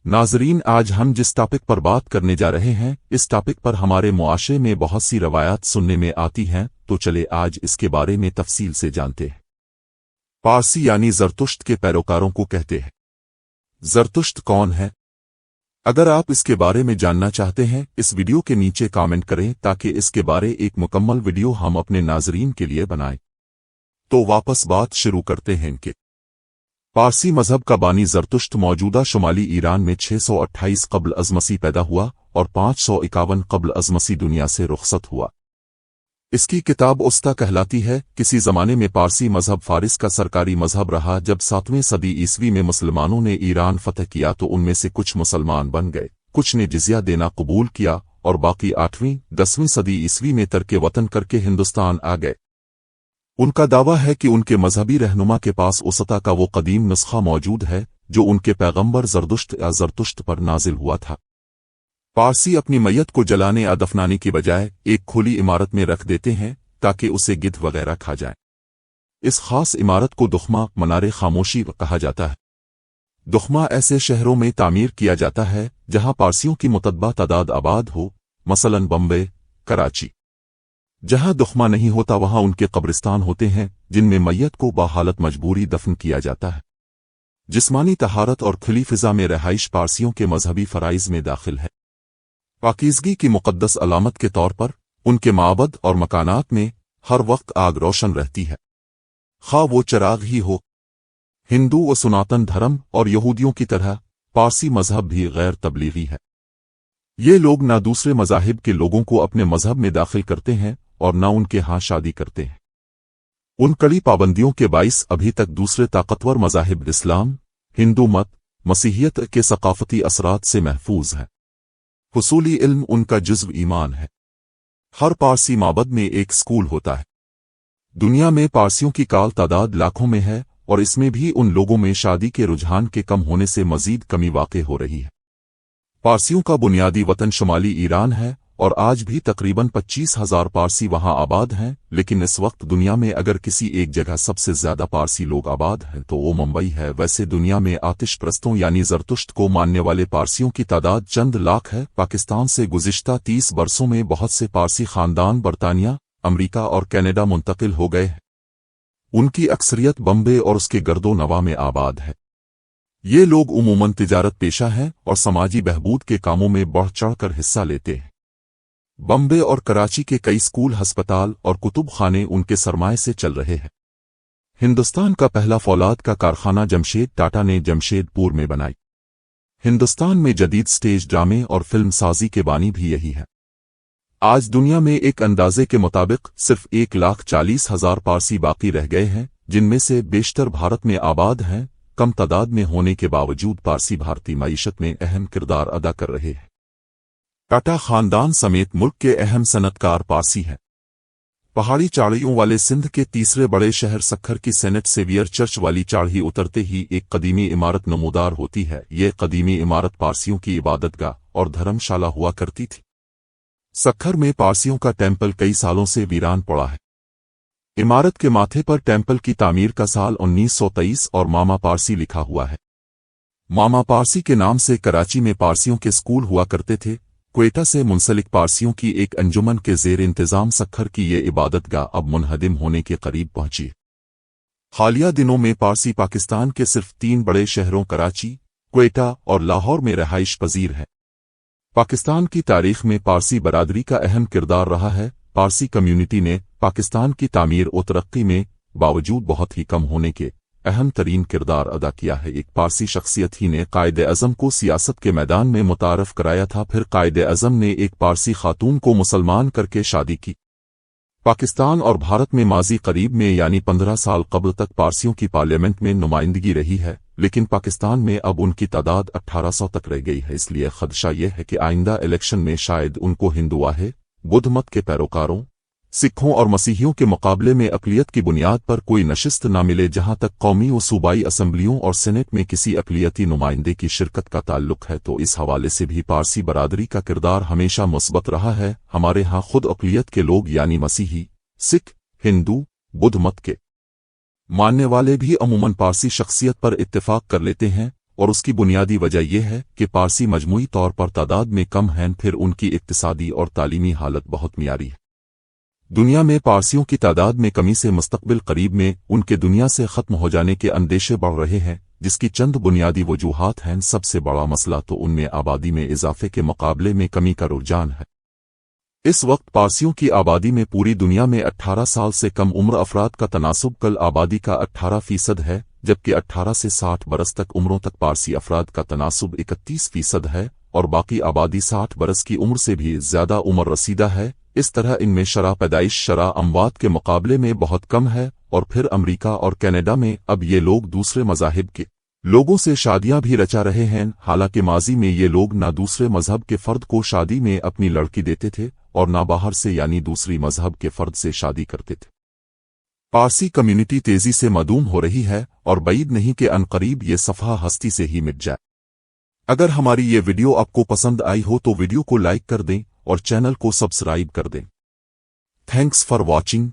नाजरीन, आज हम जिस टॉपिक पर बात करने जा रहे हैं, इस टॉपिक पर हमारे मुआशरे में बहुत सी रवायात सुनने में आती हैं, तो चले आज इसके बारे में तफसील से जानते हैं। पारसी यानी ज़रतुश्त के पैरोकारों को कहते हैं। ज़रतुश्त कौन है? अगर आप इसके बारे में जानना चाहते हैं, इस वीडियो के नीचे कमेंट करें ताकि इसके बारे एक मुकम्मल वीडियो हम अपने नाजरीन के लिए बनाएं। तो वापस बात शुरू करते हैं कि पारसी मजहब का बानी ज़रतुश्त मौजूदा शुमाली ईरान में 628 क़ब्ल अज़ मसीह पैदा हुआ और 551 क़ब्ल अज़ मसीह दुनिया से रुखसत हुआ। इसकी किताब उस्ता कहलाती है। किसी ज़माने में पारसी मजहब फारिस का सरकारी मजहब रहा। जब 7वीं सदी ईस्वी में मुसलमानों ने ईरान फतह किया तो उनमें से कुछ मुसलमान बन गए, कुछ ने जिज़िया देना कबूल किया और बाकी 8वीं-10वीं सदी ईस्वी में तर्के वतन करके हिंदुस्तान आ गए। उनका दावा है कि उनके मजहबी रहनुमा के पास उसता का वो कदीम नुस्खा मौजूद है जो उनके पैगंबर ज़रदुश्त या ज़रतुश्त पर नाजिल हुआ था। पारसी अपनी मैयत को जलाने या दफनाने की बजाय एक खुली इमारत में रख देते हैं ताकि उसे गिद्ध वगैरह खा जाए। इस खास इमारत को दुख्मा मनारे खामोशी कहा जाता है। दुख्मा ऐसे शहरों में तामीर किया जाता है जहां पारसियों की मुतद्बा तादाद आबाद हो, मसलन बम्बे, कराची। जहां दुख्मा नहीं होता वहां उनके कब्रिस्तान होते हैं जिनमें मैयत को बाहालत मजबूरी दफन किया जाता है। जिस्मानी तहारत और खुली फिजा में रहाइश पारसियों के मजहबी फराइज में दाखिल है। पाकीज़गी की मुक़द्दस अलामत के तौर पर उनके माबद और मकानात में हर वक्त आग रोशन रहती है, खा वो चिराग ही हो। हिंदू व सनातन धर्म और यहूदियों की तरह पारसी मजहब भी गैर तबलीगी है। ये लोग ना दूसरे मज़ाहिब के लोगों को अपने मजहब में दाखिल करते हैं और न उनके यहाँ शादी करते हैं। उन कड़ी पाबंदियों के बाइस अभी तक दूसरे ताकतवर मज़ाहिब इस्लाम, हिंदू मत, मसीहियत के सकाफती असरात से महफूज हैं। हुसूली इल्म उनका जुज़्व ईमान है। हर पारसी माबद में एक स्कूल होता है। दुनिया में पारसियों की काल तादाद लाखों में है और इसमें भी उन लोगों में शादी के रुझान के कम होने से मजीद कमी वाक़े हो रही है। पारसियों का बुनियादी वतन शुमाली ईरान है और आज भी तकरीबन 25,000 पारसी वहां आबाद हैं, लेकिन इस वक्त दुनिया में अगर किसी एक जगह सबसे ज्यादा पारसी लोग आबाद हैं तो वो मुंबई है। वैसे दुनिया में आतिश परस्तों यानी ज़रतुश्त को मानने वाले पारसियों की तादाद चंद लाख है। पाकिस्तान से गुज़िश्ता 30 बरसों में बहुत से पारसी खानदान बरतानिया, अमरीका और कनाडा मुंतकिल हो गए हैं। उनकी अक्सरियत बम्बे और उसके गर्दो नवा में आबाद है। ये लोग उमूमन तिजारत पेशा हैं और समाजी बहबूद के कामों में बढ़ चढ़कर हिस्सा लेते हैं। बम्बे और कराची के कई स्कूल, अस्पताल और कुतुब खाने उनके सरमाए से चल रहे हैं। हिंदुस्तान का पहला फौलाद का कारखाना जमशेद टाटा ने जमशेदपुर में बनाई। हिंदुस्तान में जदीद स्टेज ड्रामे और फिल्म साजी के बानी भी यही है। आज दुनिया में एक अंदाजे के मुताबिक सिर्फ 1,40,000 पारसी बाकी रह गए हैं, जिनमें से बेशतर भारत में आबाद हैं। कम तादाद में होने के बावजूद पारसी भारतीय मईशत में अहम किरदार अदा कर रहे हैं। टाटा खानदान समेत मुल्क के अहम सनतकार पारसी हैं। पहाड़ी चाड़ियों वाले सिंध के तीसरे बड़े शहर सक्खर की सेनेट सेवियर चर्च वाली चाढ़ी उतरते ही एक कदीमी इमारत नमूदार होती है। ये कदीमी इमारत पारसियों की इबादतगाह और धर्मशाला हुआ करती थी। सक्खर में पारसियों का टेम्पल कई सालों से वीरान पड़ा है। इमारत के माथे पर टेम्पल की तामीर का साल 1923 और मामा पारसी लिखा हुआ है। मामा पारसी के नाम से कराची में पारसियों के स्कूल हुआ करते थे। क्वेटा से मुंसलिक पारसियों की एक अंजुमन के ज़ेर इंतज़ाम सक्खर की ये इबादतगाह अब मुनहदिम होने के करीब पहुंची। हालिया दिनों में पारसी पाकिस्तान के सिर्फ 3 बड़े शहरों कराची, क्वेटा और लाहौर में रहाइश पजीर है। पाकिस्तान की तारीख में पारसी बरादरी का अहम किरदार रहा है। पारसी कम्युनिटी ने पाकिस्तान की तामीर और तरक्की में बावजूद बहुत ही कम होने के अहम तरीन किरदार अदा किया है। एक पारसी शख्सियत ही ने कायद-ए-आज़म को सियासत के मैदान में मुतारफ कराया था। फिर कायद-ए-आज़म ने एक पारसी खातून को मुसलमान करके शादी की। पाकिस्तान और भारत में माजी करीब में यानी 15 साल कबल तक पारसियों की पार्लियामेंट में नुमाइंदगी रही है, लेकिन पाकिस्तान में अब उनकी तादाद 1800 तक रह गई है। इसलिए खदशा यह है कि आइंदा इलेक्शन में शायद उनको हिंदुआहे, बुद्ध मत के पैरोकारों, सिखों और मसीहियों के मुकाबले में अक़लियत की बुनियाद पर कोई नशिस्त न मिले। जहां तक कौमी व सूबाई असम्बलियों और सेनेट में किसी अक़लियती नुमाइंदे की शिरकत का ताल्लुक है तो इस हवाले से भी पारसी बरादरी का किरदार हमेशा मुस्बत रहा है। हमारे यहाँ खुद अक़लियत के लोग यानी मसीही, सिख, हिंदू, बुद्ध मत के मानने वाले भी अमूमन पारसी शख्सियत पर इत्तेफाक कर लेते हैं और उसकी बुनियादी वजह यह है कि पारसी मजमूई तौर पर तादाद में कम हैं, फिर उनकी इक्तिसादी और तालीमी हालत बहुत मियारी है। दुनिया में पारसियों की तादाद में कमी से मुस्तकबिल करीब में उनके दुनिया से ख़त्म हो जाने के अंदेशे बढ़ रहे हैं, जिसकी चंद बुनियादी वजूहात हैं। सबसे बड़ा मसला तो उनमें आबादी में इजाफे के मुकाबले में कमी का रुझान है। इस वक्त पारसियों की आबादी में पूरी दुनिया में 18 साल से कम उम्र अफराद का तनासुब कल आबादी का 18% है, जबकि 18 से 60 बरस तक उम्रों तक पारसी अफराद का तनासुब 31% है और बाकी आबादी 60 बरस की उम्र से भी ज्यादा उम्र रसीदा है। इस तरह इनमें शरह पैदाइश शरह अमवात के मुकाबले में बहुत कम है। और फिर अमरीका और कनाडा में अब ये लोग दूसरे मज़ाहिब के लोगों से शादियां भी रचा रहे हैं, हालांकि माजी में ये लोग ना दूसरे मजहब के फर्द को शादी में अपनी लड़की देते थे और ना बाहर से यानी दूसरी मजहब के फर्द से शादी करते थे। पारसी कम्युनिटी तेजी से मदूम हो रही है और बईद नहीं कि अनकरीब ये सफ़हा हस्ती से ही मिट जाए। अगर हमारी ये वीडियो आपको पसंद आई हो तो वीडियो को लाइक कर दें और चैनल को सब्सक्राइब कर दें। Thanks for watching.